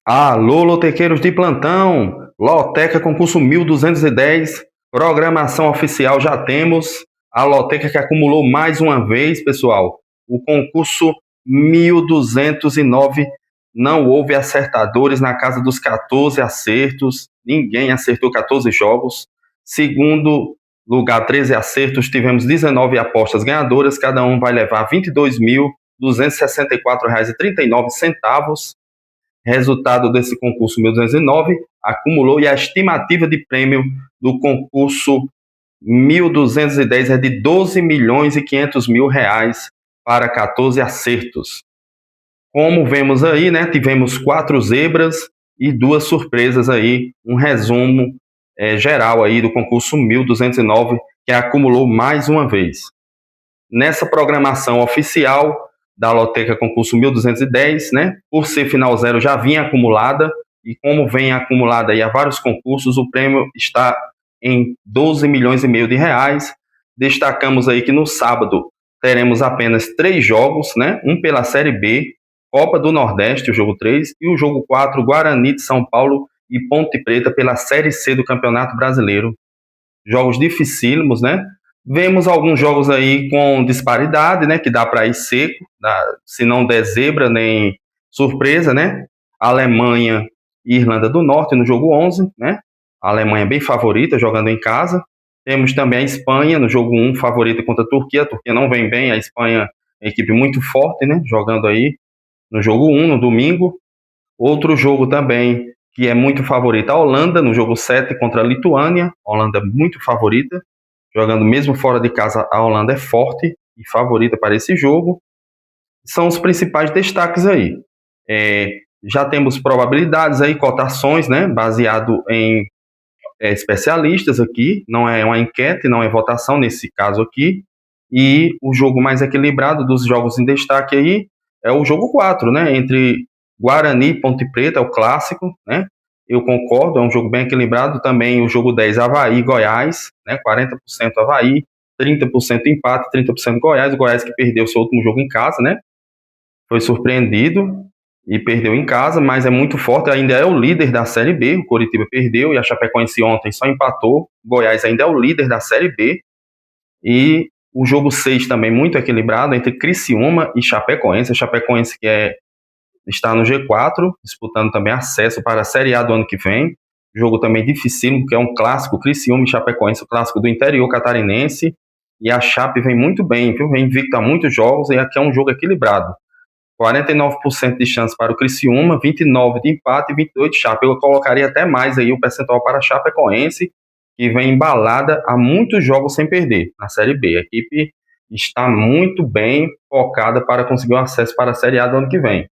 Alô, lotequeiros de plantão! Loteca concurso 1210, programação oficial já temos. A loteca que acumulou mais uma vez, pessoal. O concurso 1209 não houve acertadores na casa dos 14 acertos. Ninguém acertou 14 jogos. Segundo lugar, 13 acertos. Tivemos 19 apostas ganhadoras. Cada um vai levar R$ 22.264,39. Resultado desse concurso 1209 acumulou, e a estimativa de prêmio do concurso 1210 é de 12 milhões e 500 mil reais para 14 acertos. Como vemos aí, né, tivemos 4 zebras e 2 surpresas aí, um resumo geral aí do concurso 1209, que acumulou mais uma vez. Nessa programação oficial da Loteca Concurso 1210, né? Por ser final zero, já vinha acumulada, e como vem acumulada aí a vários concursos, o prêmio está em 12 milhões e meio de reais. Destacamos aí que no sábado teremos apenas 3 jogos, né? Um pela Série B, Copa do Nordeste, o jogo 3, e o jogo 4, Guarani de São Paulo e Ponte Preta pela Série C do Campeonato Brasileiro. Jogos dificílimos, né? Vemos alguns jogos aí com disparidade, né, que dá para ir seco, se não der zebra nem surpresa, né? Alemanha e Irlanda do Norte no jogo 11, né? A Alemanha bem favorita, jogando em casa. Temos também a Espanha no jogo 1, favorita contra a Turquia. A Turquia não vem bem, a Espanha é uma equipe muito forte, né? Jogando aí no jogo 1, no domingo. Outro jogo também que é muito favorita, a Holanda, no jogo 7 contra a Lituânia. A Holanda muito favorita. Jogando mesmo fora de casa, a Holanda é forte e favorita para esse jogo. São os principais destaques aí. Já temos probabilidades aí, cotações, né, baseado em especialistas aqui. Não é uma enquete, não é votação nesse caso aqui. E o jogo mais equilibrado dos jogos em destaque aí é o jogo 4, né, entre Guarani e Ponte Preta, é o clássico, né? Eu concordo, é um jogo bem equilibrado. Também o jogo 10, Avaí e Goiás, né? 40% Avaí, 30% empate, 30% Goiás. O Goiás que perdeu seu último jogo em casa, né? Foi surpreendido e perdeu em casa, mas é muito forte, ainda é o líder da Série B. O Coritiba perdeu e a Chapecoense ontem só empatou. O Goiás ainda é o líder da Série B. E o jogo 6 também muito equilibrado entre Criciúma e Chapecoense. A Chapecoense que está no G4, disputando também acesso para a Série A do ano que vem. Jogo também dificílimo, porque é um clássico, Criciúma e Chapecoense, o clássico do interior catarinense. E a Chape vem muito bem, viu? Vem invicta a muitos jogos, e aqui é um jogo equilibrado. 49% de chance para o Criciúma, 29% de empate e 28% de Chape. Eu colocaria até mais aí o percentual para a Chapecoense, que vem embalada há muitos jogos sem perder na Série B. A equipe está muito bem focada para conseguir o acesso para a Série A do ano que vem.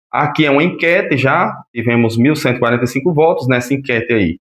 Aqui é uma enquete, já tivemos 1.145 votos nessa enquete aí.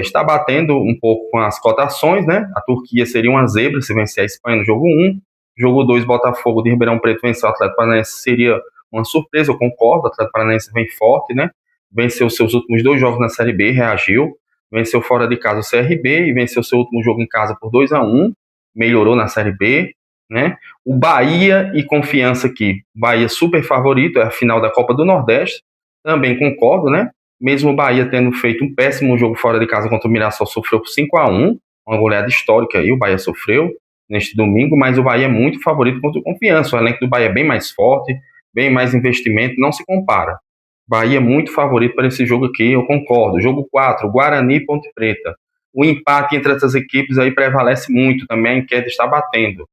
Está batendo um pouco com as cotações, né? A Turquia seria uma zebra se vencer a Espanha no jogo 1. Jogo 2, Botafogo de Ribeirão Preto vencer o Atlético Paranaense seria uma surpresa, eu concordo. O Atlético Paranaense vem forte, né? Venceu seus últimos 2 jogos na Série B, reagiu. Venceu fora de casa o CRB e venceu seu último jogo em casa por 2-1. Melhorou na Série B, né? O Bahia e Confiança aqui. Bahia super favorito, é a final da Copa do Nordeste. Também concordo, né? Mesmo o Bahia tendo feito um péssimo jogo fora de casa contra o Mirassol, sofreu por 5-1. Uma goleada histórica aí, o Bahia sofreu neste domingo, mas o Bahia é muito favorito contra o Confiança. O elenco do Bahia é bem mais forte, bem mais investimento, não se compara. Bahia é muito favorito para esse jogo aqui, eu concordo. Jogo 4, Guarani e Ponte Preta. O empate entre essas equipes aí prevalece muito, também a enquete está batendo.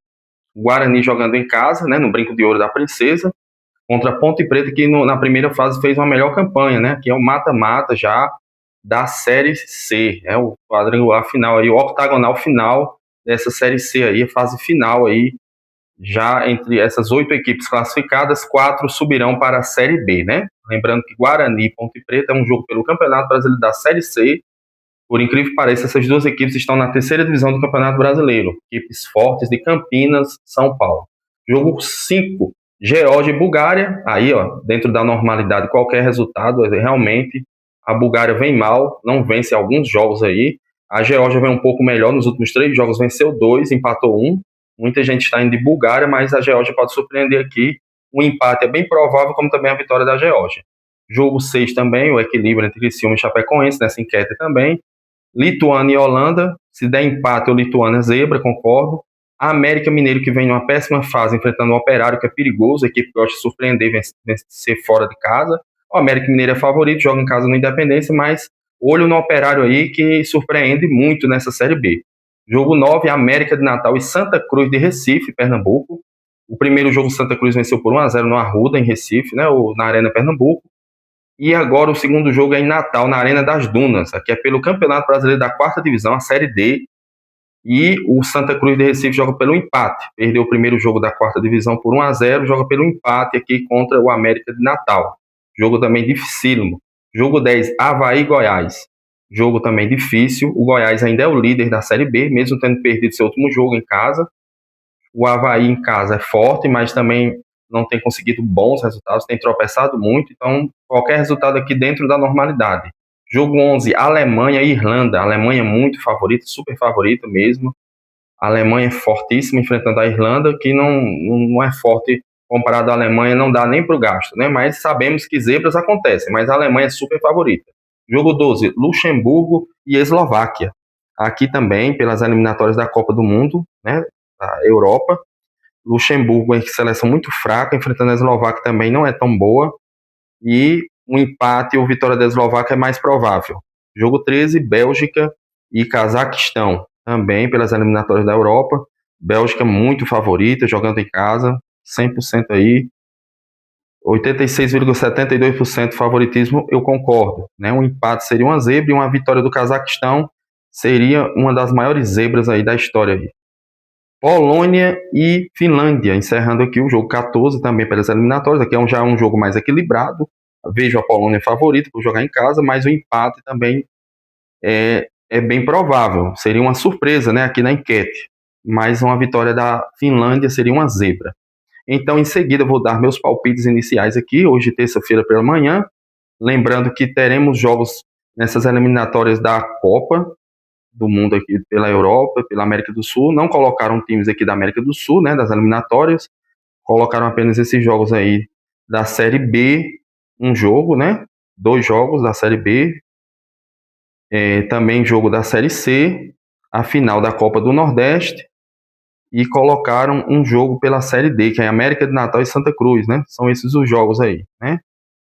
O Guarani jogando em casa, né, no Brinco de Ouro da Princesa, contra a Ponte Preta, que na primeira fase fez uma melhor campanha, né, que é o mata-mata já da Série C, né, o quadrangular final aí, o octagonal final dessa Série C aí, a fase final aí, já entre essas 8 equipes classificadas, 4 subirão para a Série B, né, lembrando que Guarani e Ponte Preta é um jogo pelo Campeonato Brasileiro da Série C. Por incrível que pareça, essas 2 equipes estão na 3ª divisão do Campeonato Brasileiro. Equipes fortes de Campinas, São Paulo. Jogo 5, Geórgia e Bulgária. Aí, ó, dentro da normalidade, qualquer resultado, realmente, a Bulgária vem mal, não vence alguns jogos aí. A Geórgia vem um pouco melhor nos últimos 3 jogos, venceu 2, empatou 1. Muita gente está indo de Bulgária, mas a Geórgia pode surpreender aqui. O empate é bem provável, como também a vitória da Geórgia. Jogo 6 também, o equilíbrio entre Criciúma e Chapecoense nessa enquete também. Lituânia e Holanda, se der empate, o Lituânia zebra, concordo. A América Mineiro, que vem numa péssima fase, enfrentando o Operário, que é perigoso, a equipe que gosta de surpreender, vencer fora de casa. O América Mineiro é favorito, joga em casa no Independência, mas olho no Operário aí, que surpreende muito nessa Série B. Jogo 9, América de Natal e Santa Cruz de Recife, Pernambuco. O primeiro jogo, Santa Cruz venceu por 1-0 no Arruda, em Recife, né, ou na Arena Pernambuco. E agora o segundo jogo é em Natal, na Arena das Dunas. Aqui é pelo Campeonato Brasileiro da 4ª Divisão, a Série D. E o Santa Cruz de Recife joga pelo empate. Perdeu o primeiro jogo da 4ª Divisão por 1-0, joga pelo empate aqui contra o América de Natal. Jogo também dificílimo. Jogo 10, Avaí e Goiás. Jogo também difícil. O Goiás ainda é o líder da Série B, mesmo tendo perdido seu último jogo em casa. O Avaí em casa é forte, mas também não tem conseguido bons resultados, tem tropeçado muito. Então, qualquer resultado aqui dentro da normalidade. Jogo 11, Alemanha e Irlanda. A Alemanha muito favorita, super favorita mesmo. A Alemanha é fortíssima enfrentando a Irlanda, que não é forte comparado à Alemanha, não dá nem para o gasto, né? Mas sabemos que zebras acontecem, mas a Alemanha é super favorita. Jogo 12, Luxemburgo e Eslováquia. Aqui também, pelas eliminatórias da Copa do Mundo, né? Da Europa. Luxemburgo é seleção muito fraca, enfrentando a Eslováquia também não é tão boa. E um empate ou vitória da Eslováquia é mais provável. Jogo 13, Bélgica e Cazaquistão, também pelas eliminatórias da Europa. Bélgica muito favorita, jogando em casa, 100% aí. 86,72% favoritismo, eu concordo. Né? Um empate seria uma zebra e uma vitória do Cazaquistão seria uma das maiores zebras aí da história. Aí. Polônia e Finlândia, encerrando aqui o jogo 14 também pelas eliminatórias. Aqui já é um jogo mais equilibrado. Vejo a Polônia favorita por jogar em casa, mas o empate também é bem provável. Seria uma surpresa, né, aqui na enquete. Mas uma vitória da Finlândia seria uma zebra. Então, em seguida, vou dar meus palpites iniciais aqui, hoje, terça-feira pela manhã. Lembrando que teremos jogos nessas eliminatórias da Copa do Mundo aqui pela Europa, pela América do Sul. Não colocaram times aqui da América do Sul, né, das eliminatórias. Colocaram apenas esses jogos aí da Série B, um jogo, né? 2 jogos da Série B. Também jogo da Série C, a final da Copa do Nordeste. E colocaram um jogo pela Série D, que é América de Natal e Santa Cruz, né? São esses os jogos aí, né?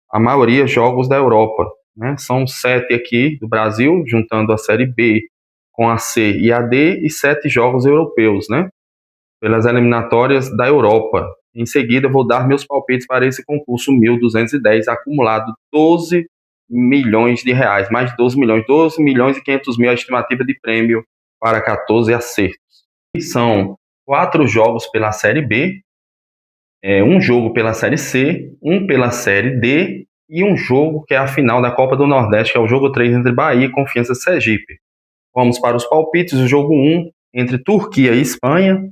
A maioria jogos da Europa, né? São 7 aqui do Brasil, juntando a Série B com a C e a D, e 7 jogos europeus, né? Pelas eliminatórias da Europa. Em seguida, vou dar meus palpites para esse concurso 1.210, acumulado 12 milhões de reais, mais de 12 milhões e 500 mil a estimativa de prêmio para 14 acertos. E são 4 jogos pela Série B, um jogo pela Série C, um pela Série D e um jogo que é a final da Copa do Nordeste, que é o jogo 3 entre Bahia e Confiança Sergipe. Vamos para os palpites. O jogo 1 entre Turquia e Espanha.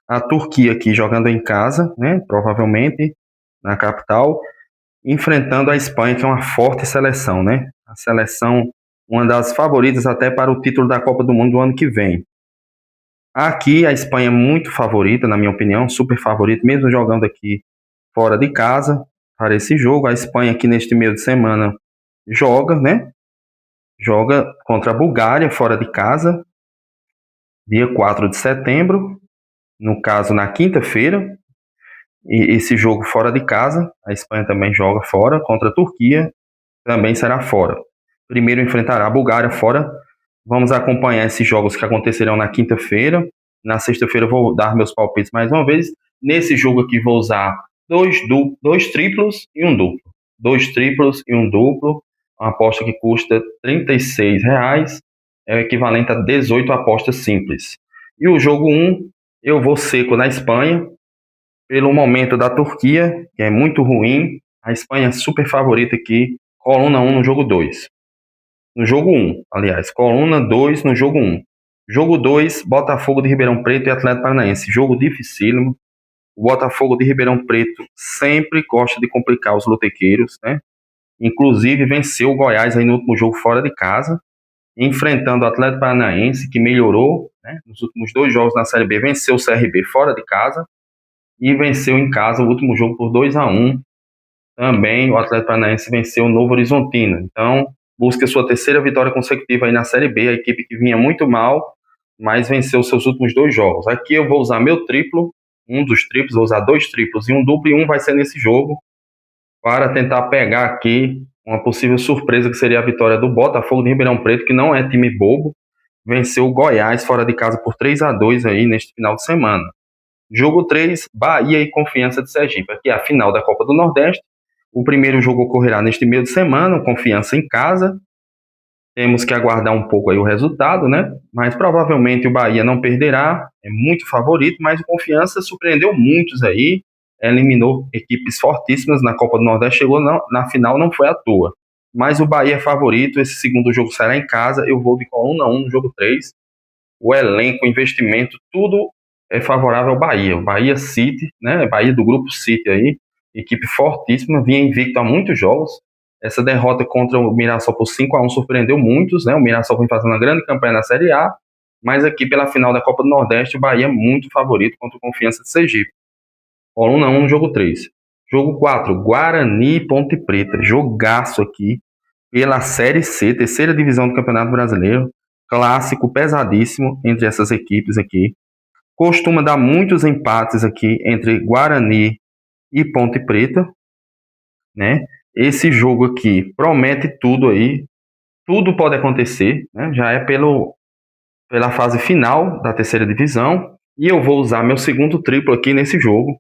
A Turquia aqui jogando em casa, né, provavelmente na capital, enfrentando a Espanha, que é uma forte seleção, né? A seleção, uma das favoritas até para o título da Copa do Mundo do ano que vem. Aqui a Espanha é muito favorita, na minha opinião, super favorita, mesmo jogando aqui fora de casa para esse jogo. A Espanha aqui neste meio de semana joga, né? Joga contra a Bulgária fora de casa, dia 4 de setembro, no caso na quinta-feira. E esse jogo fora de casa, a Espanha também joga fora, contra a Turquia, também será fora. Primeiro enfrentará a Bulgária fora. Vamos acompanhar esses jogos que acontecerão na quinta-feira. Na sexta-feira vou dar meus palpites mais uma vez. Nesse jogo aqui vou usar dois triplos e um duplo. 2 triplos e um duplo. Uma aposta que custa R$ 36,00. É o equivalente a 18 apostas simples. E o jogo 1, eu vou seco na Espanha. Pelo momento da Turquia, que é muito ruim. A Espanha é super favorita aqui. Coluna 1 no jogo 2. No jogo 1, aliás, coluna 2 no jogo 1. Jogo 2, Botafogo de Ribeirão Preto e Atlético Paranaense. Jogo dificílimo. O Botafogo de Ribeirão Preto sempre gosta de complicar os lotequeiros, né? Inclusive venceu o Goiás aí no último jogo fora de casa, enfrentando o Atlético Paranaense, que melhorou, né? Nos últimos 2 jogos na Série B, venceu o CRB fora de casa e venceu em casa o último jogo por 2-1. também o Atlético Paranaense venceu o Novo Horizontino. Então, busca sua terceira vitória consecutiva aí na Série B, a equipe que vinha muito mal, mas venceu seus últimos 2 jogos. Aqui eu vou usar meu triplo, um dos triplos, vou usar 2 triplos e um duplo, e um vai ser nesse jogo, para tentar pegar aqui uma possível surpresa, que seria a vitória do Botafogo de Ribeirão Preto, que não é time bobo, venceu o Goiás fora de casa por 3-2 aí neste final de semana. Jogo 3, Bahia e Confiança de Sergipe. Aqui é a final da Copa do Nordeste. O primeiro jogo ocorrerá neste meio de semana, Confiança em casa. Temos que aguardar um pouco aí o resultado, né? Mas provavelmente o Bahia não perderá, é muito favorito, mas o Confiança surpreendeu muitos aí, eliminou equipes fortíssimas na Copa do Nordeste, chegou na final, não foi à toa. Mas o Bahia é favorito, esse segundo jogo será em casa, eu vou de coluna 1 no jogo 3. O elenco, o investimento, tudo é favorável ao Bahia. O Bahia City, né? Bahia do grupo City aí, equipe fortíssima, vinha invicto há muitos jogos. Essa derrota contra o Mirassol por 5-1 surpreendeu muitos, né? O Mirassol vem fazendo uma grande campanha na Série A, mas aqui pela final da Copa do Nordeste, o Bahia é muito favorito contra o Confiança de Sergipe. Coluna 1 no jogo 3. Jogo 4, Guarani e Ponte Preta. Jogaço aqui pela Série C, terceira divisão do Campeonato Brasileiro. Clássico pesadíssimo entre essas equipes aqui. Costuma dar muitos empates aqui entre Guarani e Ponte Preta, né? Esse jogo aqui promete tudo aí, tudo pode acontecer, né? Já é pela fase final da terceira divisão, e eu vou usar meu segundo triplo aqui nesse jogo,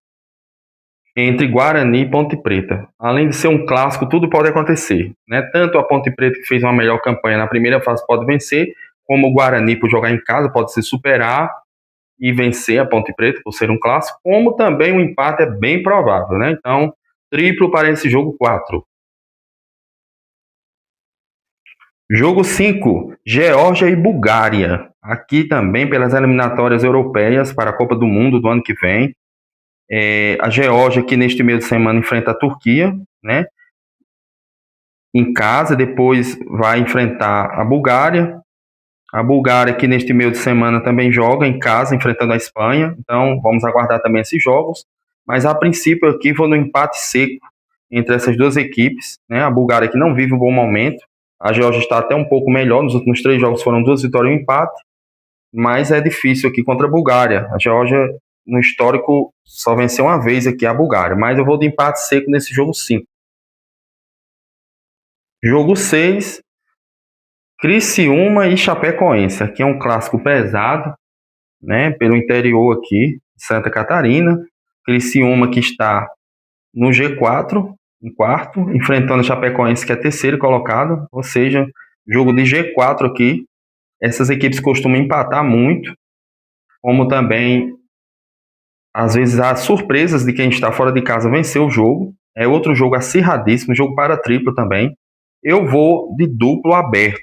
entre Guarani e Ponte Preta. Além de ser um clássico, tudo pode acontecer, né? Tanto a Ponte Preta, que fez uma melhor campanha na primeira fase, pode vencer, como o Guarani, por jogar em casa, pode se superar e vencer a Ponte Preta, por ser um clássico, como também o empate é bem provável, né? Então, triplo para esse jogo 4. Jogo 5, Geórgia e Bulgária. Aqui também pelas eliminatórias europeias para a Copa do Mundo do ano que vem. A Geórgia, que neste meio de semana enfrenta a Turquia, né? Em casa, depois vai enfrentar a Bulgária. A Bulgária, que neste meio de semana também joga em casa, enfrentando a Espanha. Então, vamos aguardar também esses jogos. Mas, a princípio, aqui vou no empate seco entre essas duas equipes, né? A Bulgária, que não vive um bom momento. A Geórgia está até um pouco melhor. Nos últimos 3 jogos foram 2 vitórias e um empate. Mas é difícil aqui contra a Bulgária. A Geórgia, no histórico, só venceu uma vez aqui a Bulgária. Mas eu vou de empate seco nesse jogo 5. Jogo 6, Criciúma e Chapecoense. Aqui é um clássico pesado, né? Pelo interior aqui, Santa Catarina. Criciúma, que está no G4, em quarto, enfrentando a Chapecoense, que é terceiro colocado. Ou seja, jogo de G4 aqui. Essas equipes costumam empatar muito, como também, às vezes, há surpresas de quem está fora de casa vencer o jogo. É outro jogo acirradíssimo, jogo para triplo também. Eu vou de duplo aberto.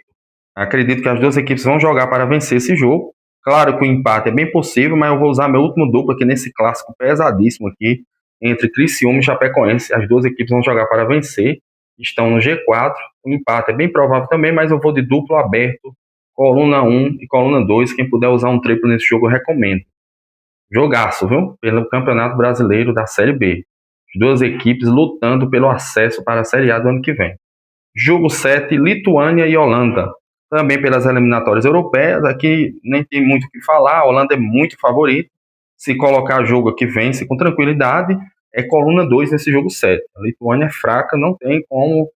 Acredito que as duas equipes vão jogar para vencer esse jogo. Claro que o empate é bem possível, mas eu vou usar meu último duplo aqui nesse clássico pesadíssimo aqui, entre Criciúma e Chapecoense. As duas equipes vão jogar para vencer, estão no G4. O empate é bem provável também, mas eu vou de duplo aberto, coluna 1 e coluna 2. Quem puder usar um triplo nesse jogo, eu recomendo. Jogaço, viu? Pelo Campeonato Brasileiro da Série B. As duas equipes lutando pelo acesso para a Série A do ano que vem. Jogo 7, Lituânia e Holanda. Também pelas eliminatórias europeias. Aqui nem tem muito o que falar. A Holanda é muito favorita. Se colocar jogo aqui, vence com tranquilidade. É coluna 2 nesse jogo 7. A Lituânia é fraca, não tem como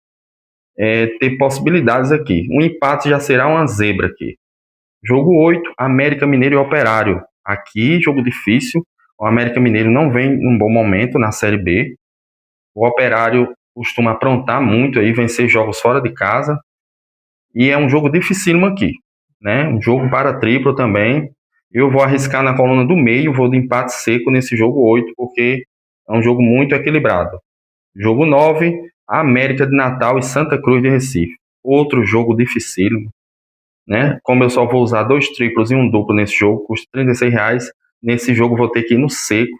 ter possibilidades aqui. Um empate já será uma zebra aqui. Jogo 8, América Mineiro e Operário. Aqui, jogo difícil. O América Mineiro não vem num bom momento na Série B. O Operário costuma aprontar muito aí, vencer jogos fora de casa. E é um jogo dificílimo aqui, né? Um jogo para triplo também. Eu vou arriscar na coluna do meio, vou de empate seco nesse jogo 8, porque é um jogo muito equilibrado. Jogo 9, América de Natal e Santa Cruz de Recife. Outro jogo dificílimo, né? Como eu só vou usar 2 triplos e um duplo nesse jogo, custa R$36. Nesse jogo vou ter que ir no seco.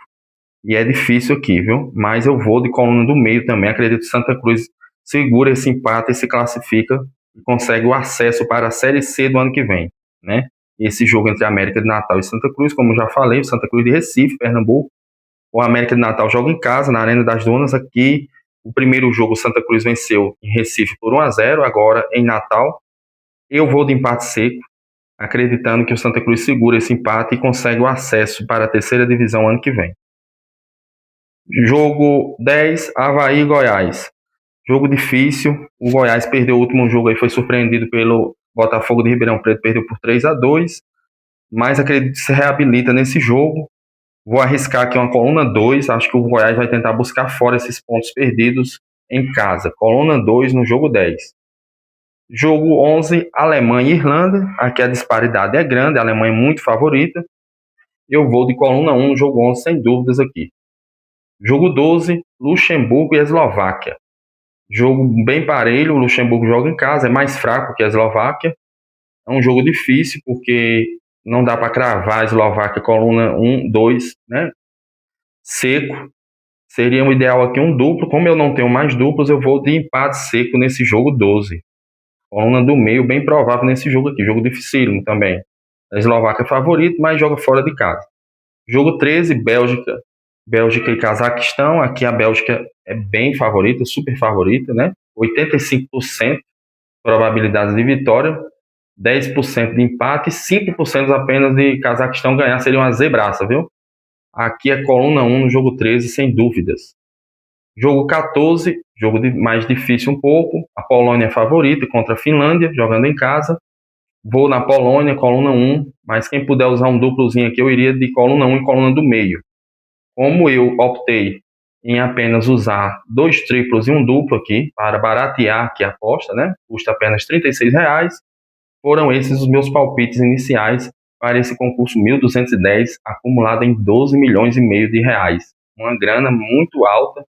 E é difícil aqui, viu? Mas eu vou de coluna do meio também. Acredito que Santa Cruz segura esse empate e se classifica e consegue o acesso para a Série C do ano que vem, né? Esse jogo entre América de Natal e Santa Cruz, como já falei, Santa Cruz de Recife, Pernambuco. O América de Natal joga em casa, na Arena das Dunas. Aqui O primeiro jogo, o Santa Cruz venceu em Recife por 1-0, agora em Natal. Eu vou de empate seco, acreditando que o Santa Cruz segura esse empate e consegue o acesso para a terceira divisão ano que vem. Jogo 10, Avaí e Goiás. Jogo difícil, o Goiás perdeu o último jogo aí, foi surpreendido pelo Botafogo de Ribeirão Preto, perdeu por 3-2, mas acredito que se reabilita nesse jogo. Vou arriscar aqui uma coluna 2, acho que o Goiás vai tentar buscar fora esses pontos perdidos em casa. Coluna 2 no jogo 10. Jogo 11, Alemanha e Irlanda. Aqui a disparidade é grande, a Alemanha é muito favorita. Eu vou de coluna 1 no jogo 11, sem dúvidas aqui. Jogo 12, Luxemburgo e Eslováquia. Jogo bem parelho, o Luxemburgo joga em casa, é mais fraco que a Eslováquia. É um jogo difícil, porque não dá para cravar a Eslováquia coluna 1, 2, né? Seco. Seria o ideal aqui um duplo. Como eu não tenho mais duplos, eu vou de empate seco nesse jogo 12. Coluna do meio, bem provável nesse jogo aqui. Jogo dificílimo também. A Eslováquia é favorito, mas joga fora de casa. Jogo 13, Bélgica. Bélgica e Cazaquistão. Aqui a Bélgica é bem favorita, super favorita, né? 85% probabilidades de vitória, 10% de empate e 5% apenas de Cazaquistão ganhar. Seria uma zebraça, viu? Aqui é coluna 1 no jogo 13, sem dúvidas. Jogo 14, jogo mais difícil um pouco. A Polônia é favorita contra a Finlândia, jogando em casa. Vou na Polônia, coluna 1, mas quem puder usar um duplozinho aqui, eu iria de coluna 1 e coluna do meio. Como eu optei em apenas usar 2 triplos e um duplo aqui, para baratear aqui a aposta, né? Custa apenas R$36. Foram esses os meus palpites iniciais para esse concurso 1210, acumulado em 12 milhões e meio de reais. Uma grana muito alta,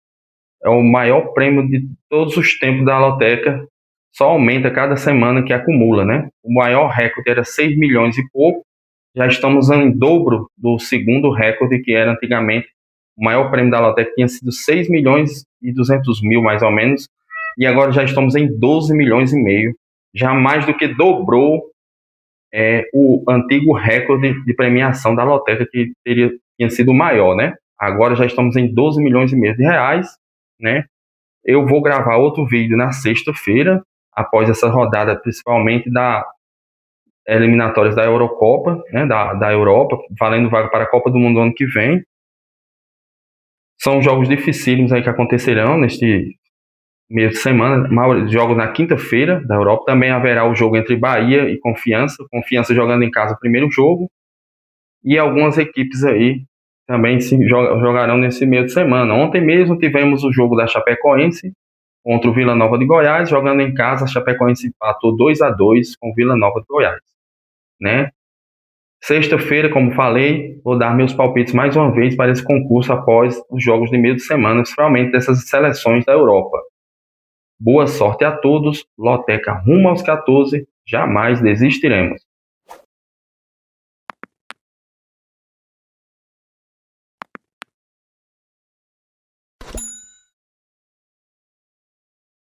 é o maior prêmio de todos os tempos da loteca, só aumenta cada semana que acumula, né? O maior recorde era 6 milhões e pouco, já estamos em dobro do segundo recorde, que era antigamente, o maior prêmio da loteca tinha sido 6 milhões e 200 mil, mais ou menos, e agora já estamos em 12 milhões e meio, já mais do que dobrou o antigo recorde de premiação da loteca, que tinha sido maior, né? Agora já estamos em 12 milhões e meio de reais, né? Eu vou gravar outro vídeo na sexta-feira, após essa rodada, principalmente da eliminatórias da Eurocopa, né, da Europa, valendo vaga para a Copa do Mundo ano que vem. São jogos dificílimos aí que acontecerão neste meio de semana, jogos na quinta-feira da Europa. Também haverá o jogo entre Bahia e Confiança jogando em casa o primeiro jogo, e algumas equipes aí também jogarão nesse meio de semana. Ontem mesmo tivemos o jogo da Chapecoense contra o Vila Nova de Goiás, jogando em casa. A Chapecoense empatou 2-2 com o Vila Nova de Goiás, né? Sexta-feira, como falei, vou dar meus palpites mais uma vez para esse concurso após os jogos de meio de semana, principalmente dessas seleções da Europa. Boa sorte a todos, loteca rumo aos 14, jamais desistiremos.